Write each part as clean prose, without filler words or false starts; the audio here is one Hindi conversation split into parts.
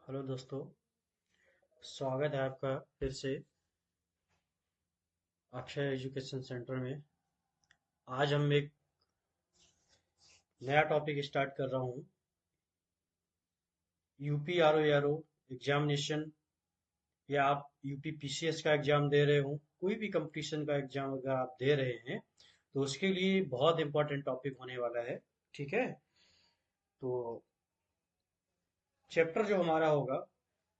हेलो दोस्तों। स्वागत है आपका फिर से अक्षय एजुकेशन सेंटर में। आज हम एक नया टॉपिक स्टार्ट कर रहा हूँ। यूपी आर ओ एग्जामिनेशन, या आप यूपी पीसीएस का एग्जाम दे रहे हो, कोई भी कंपटीशन का एग्जाम अगर आप दे रहे हैं तो उसके लिए बहुत इंपॉर्टेंट टॉपिक होने वाला है। ठीक है। तो चैप्टर जो हमारा होगा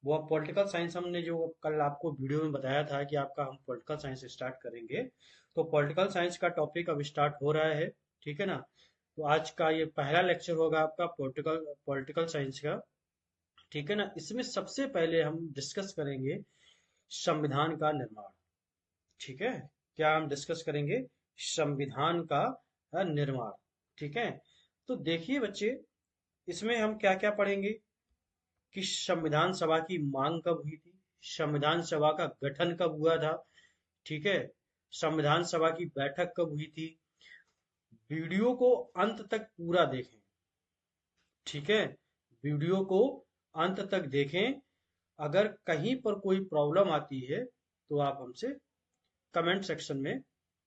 वो आप पॉलिटिकल साइंस, हमने जो कल आपको वीडियो में बताया था कि आपका हम पॉलिटिकल साइंस स्टार्ट करेंगे, तो पॉलिटिकल साइंस का टॉपिक अब स्टार्ट हो रहा है। ठीक है ना। तो आज का ये पहला लेक्चर होगा आपका पॉलिटिकल पॉलिटिकल साइंस का। ठीक है ना। इसमें सबसे पहले हम डिस्कस करेंगे संविधान का निर्माण। ठीक है। क्या हम डिस्कस करेंगे? संविधान का निर्माण। ठीक है। तो देखिए बच्चे, इसमें हम क्या क्या पढ़ेंगे कि संविधान सभा की मांग कब हुई थी, संविधान सभा का गठन कब हुआ था। ठीक है। संविधान सभा की बैठक कब हुई थी। वीडियो को अंत तक पूरा देखें। ठीक है। वीडियो को अंत तक देखें। अगर कहीं पर कोई प्रॉब्लम आती है तो आप हमसे कमेंट सेक्शन में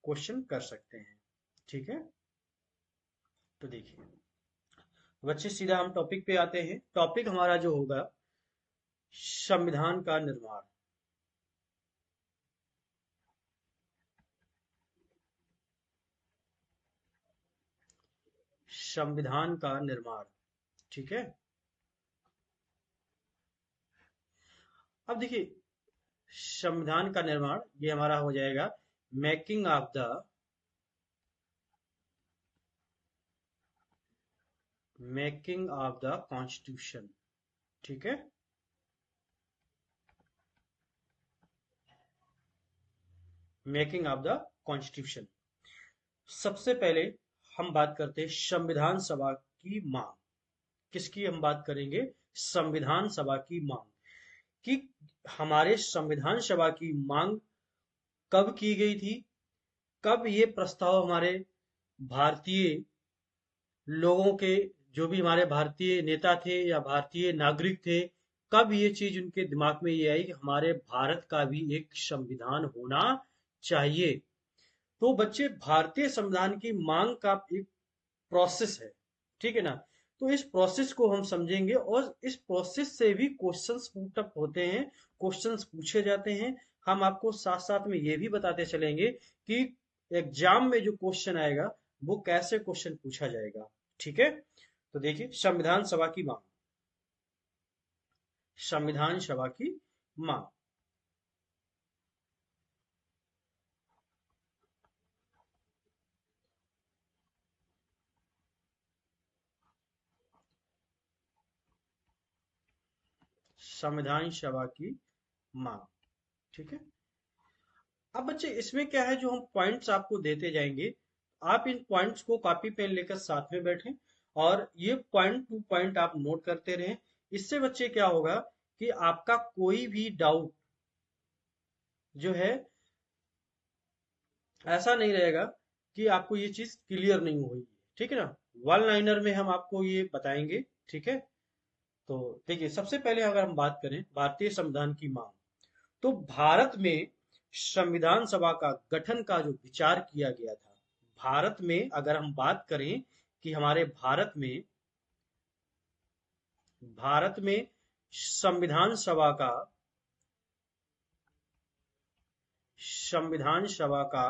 क्वेश्चन कर सकते हैं। ठीक है। तो देखिए बच्चे, सीधा हम टॉपिक पे आते हैं। टॉपिक हमारा जो होगा संविधान का निर्माण। संविधान का निर्माण। ठीक है। अब देखिए, संविधान का निर्माण ये हमारा हो जाएगा making of the making of the constitution. ठीक है। Making of the constitution. सबसे पहले हम बात करते हैं संविधान सभा की मांग। किसकी हम बात करेंगे? संविधान सभा की मांग। कि हमारे संविधान सभा की मांग कब की गई थी, कब ये प्रस्ताव हमारे भारतीय लोगों के, जो भी हमारे भारतीय नेता थे या भारतीय नागरिक थे, कब ये चीज उनके दिमाग में ये आई कि हमारे भारत का भी एक संविधान होना चाहिए। तो बच्चे, भारतीय संविधान की मांग का एक प्रोसेस है। ठीक है ना। तो इस प्रोसेस को हम समझेंगे और इस प्रोसेस से भी क्वेश्चंस पुट अप होते हैं, क्वेश्चंस पूछे जाते हैं। हम आपको साथ साथ में ये भी बताते चलेंगे कि एग्जाम में जो क्वेश्चन आएगा वो कैसे क्वेश्चन पूछा जाएगा। ठीक है। तो देखिए, संविधान सभा की मांग। संविधान सभा की मांग। संविधान सभा की मांग। ठीक है। अब बच्चे, इसमें क्या है, जो हम पॉइंट्स आपको देते जाएंगे, आप इन पॉइंट्स को कॉपी पेन लेकर साथ में बैठें और ये पॉइंट टू पॉइंट आप नोट करते रहें। इससे बच्चे क्या होगा कि आपका कोई भी डाउट जो है, ऐसा नहीं रहेगा कि आपको ये चीज क्लियर नहीं हुई। ठीक है ना। वन लाइनर में हम आपको ये बताएंगे। ठीक है। तो देखिए, सबसे पहले अगर हम बात करें भारतीय संविधान की मांग, तो भारत में संविधान सभा का गठन का जो विचार किया गया था, भारत में अगर हम बात करें कि हमारे भारत में संविधान सभा का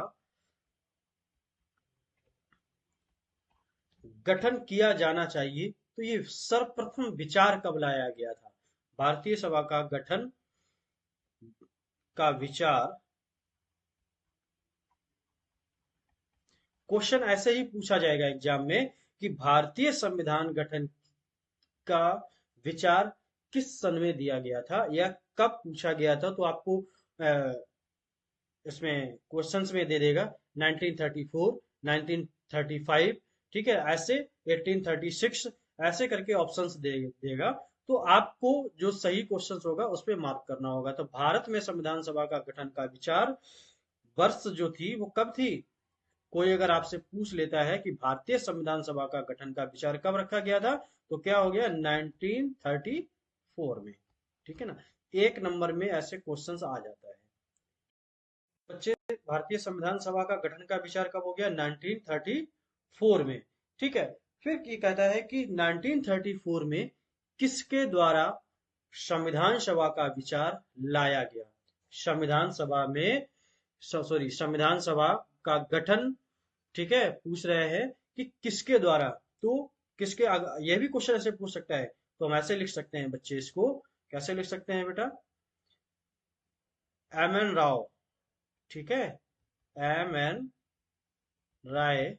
गठन किया जाना चाहिए, तो ये सर्वप्रथम विचार कब लाया गया था? भारतीय सभा का गठन का विचार, क्वेश्चन ऐसे ही पूछा जाएगा एग्जाम में कि भारतीय संविधान गठन का विचार किस सन में दिया गया था या कब पूछा गया था। तो आपको इसमें क्वेश्चंस में दे देगा 1934, 1935। ठीक है। ऐसे 1836, ऐसे करके ऑप्शंस देगा। तो आपको जो सही क्वेश्चंस होगा उस पर मार्क करना होगा। तो भारत में संविधान सभा का गठन का विचार वर्ष जो थी वो कब थी? कोई अगर आपसे पूछ लेता है कि भारतीय संविधान सभा का गठन का विचार कब रखा गया था, तो क्या हो गया? 1934 में। ठीक है ना, एक नंबर में ऐसे क्वेश्चंस आ जाता है। बच्चे, भारतीय संविधान सभा का गठन का विचार कब हो गया? 1934 में। ठीक है, फिर ये कहता है कि 1934 में किसके द्वारा संविधान सभा का विचार लाया गया? संविधान सभा में, सॉरी, संविधान सभा का गठन, ठीक है, पूछ रहे हैं कि किसके द्वारा। तो किसके ये भी क्वेश्चन ऐसे पूछ सकता है, तो हम ऐसे लिख सकते हैं बच्चे, इसको कैसे लिख सकते हैं बेटा? एम एन राव, ठीक है, एम एन राय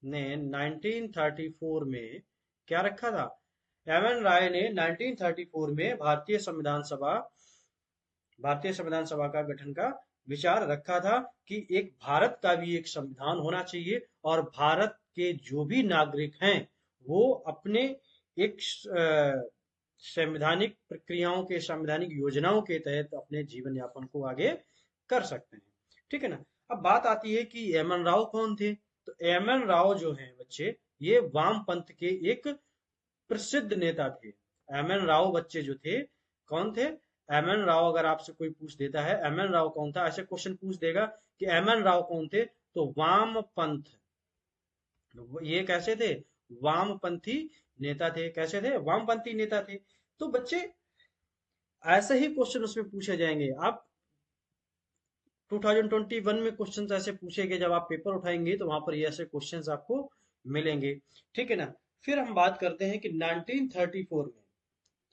ने 1934 में क्या रखा था? एम एन राय ने 1934 में भारतीय संविधान सभा का गठन का विचार रखा था कि एक भारत का भी एक संविधान होना चाहिए, और भारत के जो भी नागरिक हैं वो अपने एक संवैधानिक प्रक्रियाओं के, संवैधानिक योजनाओं के तहत अपने जीवन यापन को आगे कर सकते हैं। ठीक है ना। अब बात आती है कि एम एन राव कौन थे? तो एम एन राव जो हैं बच्चे, ये वामपंथ के एक प्रसिद्ध नेता थे। एम एन राव बच्चे जो थे, कौन थे? एम एन राव, अगर आपसे कोई पूछ देता है एम एन राव कौन था, ऐसे क्वेश्चन पूछ देगा कि एम एन राव कौन थे, तो वामपंथ, ये कैसे थे? वामपंथी नेता थे। कैसे थे? वामपंथी नेता थे। तो बच्चे, ऐसे ही क्वेश्चन उसमें पूछे जाएंगे। आप 2021 में क्वेश्चन ऐसे पूछेंगे, जब आप पेपर उठाएंगे तो वहां पर ये ऐसे क्वेश्चन आपको मिलेंगे। ठीक है ना। फिर हम बात करते हैं कि 1934 में,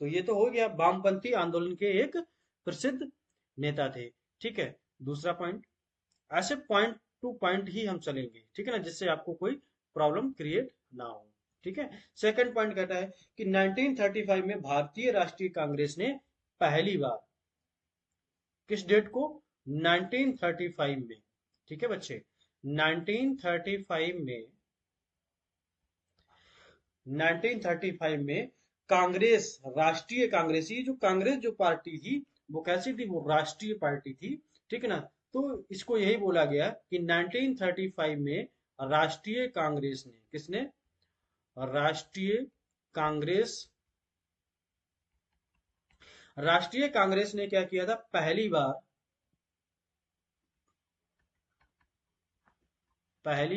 तो ये तो हो गया, वामपंथी आंदोलन के एक प्रसिद्ध नेता थे। ठीक है। दूसरा पॉइंट, ऐसे पॉइंट टू पॉइंट ही हम चलेंगे, ठीक है ना, जिससे आपको कोई प्रॉब्लम क्रिएट ना हो। ठीक है। सेकंड पॉइंट कहता है कि 1935 में भारतीय राष्ट्रीय कांग्रेस ने पहली बार, किस डेट को? 1935 में। ठीक है बच्चे, 1935 में, 1935 में कांग्रेस, राष्ट्रीय कांग्रेस, ये जो कांग्रेस जो पार्टी थी, वो कैसी थी? वो राष्ट्रीय पार्टी थी। ठीक है ना। तो इसको यही बोला गया कि 1935 में राष्ट्रीय कांग्रेस ने, किसने? राष्ट्रीय कांग्रेस, राष्ट्रीय कांग्रेस ने क्या किया था? पहली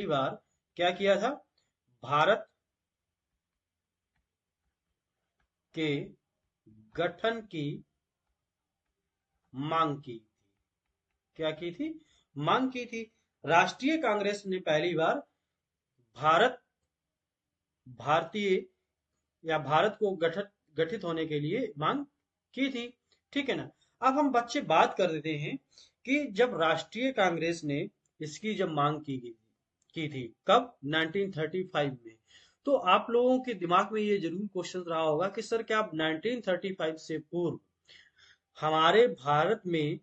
बार क्या किया था? भारत के गठन की मांग की थी। क्या की थी? मांग की थी। राष्ट्रीय कांग्रेस ने पहली बार भारत, भारतीय, या भारत को गठित होने के लिए मांग की थी। ठीक है ना। अब हम बच्चे बात कर देते हैं कि जब राष्ट्रीय कांग्रेस ने इसकी जब मांग की थी, कब? 1935 में। तो आप लोगों के दिमाग में ये जरूर क्वेश्चन रहा होगा कि सर, क्या आप 1935 से पूर्व हमारे भारत में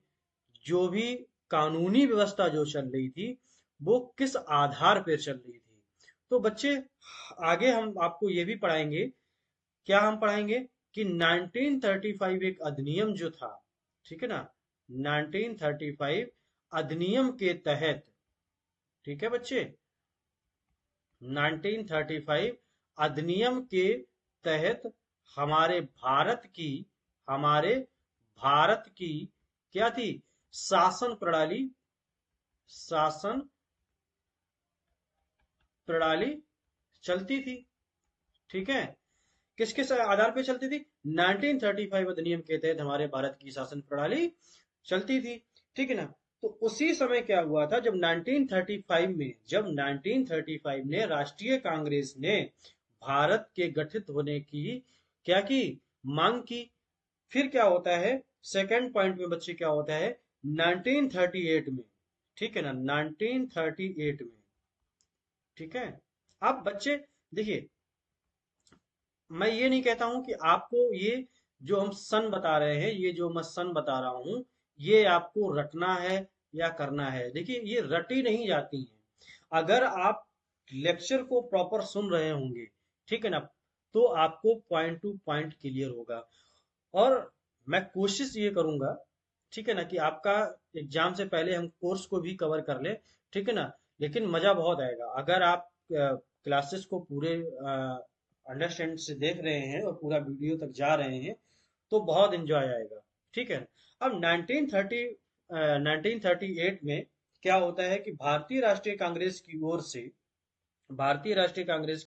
जो भी कानूनी व्यवस्था जो चल रही थी, वो किस आधार पर चल रही थी? तो बच्चे, आगे हम आपको ये भी पढ़ाएंगे। क्या हम पढ़ाएंगे? कि 1935 एक अधिनियम जो था, ठीक है ना, 1935 अधिनियम के तहत, ठीक है बच्चे, 1935 अधिनियम के तहत हमारे भारत की, हमारे भारत की क्या थी? शासन प्रणाली, शासन प्रणाली चलती थी। ठीक है। किसके आधार पे चलती थी? 1935 अधिनियम के तहत हमारे भारत की शासन प्रणाली चलती थी। ठीक है ना। तो उसी समय क्या हुआ था, जब 1935 में, जब 1935 में राष्ट्रीय कांग्रेस ने भारत के गठित होने की क्या की? मांग की। फिर क्या होता है? सेकंड पॉइंट में बच्चे, क्या होता है? 1938 में, ठीक है ना, 1938 में, ठीक है। अब बच्चे देखिए, मैं ये नहीं कहता हूं कि आपको ये जो हम सन बता रहे हैं, ये जो मैं सन बता रहा हूं, ये आपको रटना है या करना है। देखिए, ये रटी नहीं जाती हैं। अगर आप लेक्चर को प्रॉपर सुन रहे होंगे, ठीक है ना, तो आपको पॉइंट टू पॉइंट क्लियर होगा। और मैं कोशिश ये करूंगा, ठीक है ना, कि आपका एग्जाम से पहले हम कोर्स को भी कवर कर ले। ठीक है ना। लेकिन मजा बहुत आएगा अगर आप क्लासेस को पूरे अंडरस्टैंड से देख रहे हैं और पूरा वीडियो तक जा रहे हैं, तो बहुत एंजॉय आएगा। ठीक है। अब 1938 में क्या होता है कि भारतीय राष्ट्रीय कांग्रेस की ओर से, भारतीय राष्ट्रीय कांग्रेस